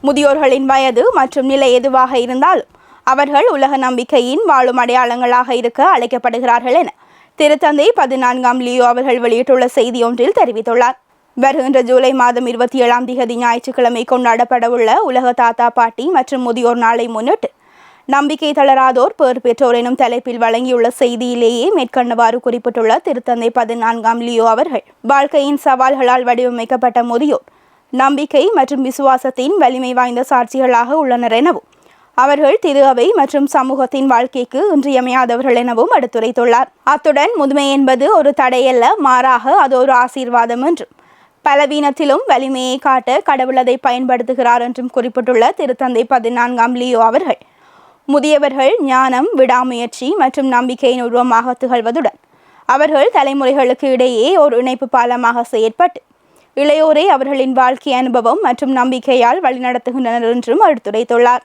முதியோர்களின் வயது மற்றும் நிலை எதுவாக இருந்தாலும் அவர்கள் உலக நம்பிக்கையின் வாழும் அடையாளங்களாக இருக்க அழைக்கப்படுகிறார்கள் என திருத்தந்தை 14ஆம் லியோ அவர்கள் வெளியிட்டுள்ள செய்தி ஒன்றில் தெரிவித்துள்ளார். வருகின்ற ஜூலை மாதம் 27ஆம் தேதி ஞாயிற்றுக்கிழமை கொண்டாடப்படவுள்ள உலக தாத்தா பாட்டி மற்றும் முதியோர் நாளை முன்னிட்டு நம்பிக்கை தளராதோர் பேர் பெற்றோர் எனும் தலைப்பில் வழங்கியுள்ள செய்தியிலேயே மேற்கண்டவாறு குறிப்பிட்டுள்ள திருத்தந்தை 14ஆம் லியோ அவர்கள், வாழ்க்கையின் சவால்களால் வடிவமைக்கப்பட்ட முதியோர் நம்பிக்கை மற்றும் விசுவாசத்தின் வலிமை வாய்ந்த சாட்சிகளாக உள்ளனர் எனவும் அவர்கள் திரு அவை மற்றும் சமூகத்தின் வாழ்க்கைக்கு இன்றியமையாதவர்கள் எனவும் எடுத்துரைத்துள்ளார். அத்துடன் முதுமை என்பது ஒரு தடையல்ல, மாறாக அது ஒரு ஆசீர்வாதம் என்றும் பலவீனத்திலும் வலிமையை காட்ட கடவுள் அதை பயன்படுத்துகிறார் என்றும் குறிப்பிட்டுள்ள திருத்தந்தை 14ஆம் லியோ அவர்கள், முதியவர்கள் ஞானம், விடாமுயற்சி மற்றும் நம்பிக்கையின் உருவமாக திகழ்வதுடன் அவர்கள் தலைமுறைகளுக்கு இடையே ஒரு இணைப்பு பாலமாக செயற்பட்டு இளையோரை அவர்களின் வாழ்க்கை அனுபவம் மற்றும் நம்பிக்கையால் வழிநடத்துகின்றனர் என்றும் எடுத்துரைத்துள்ளார்.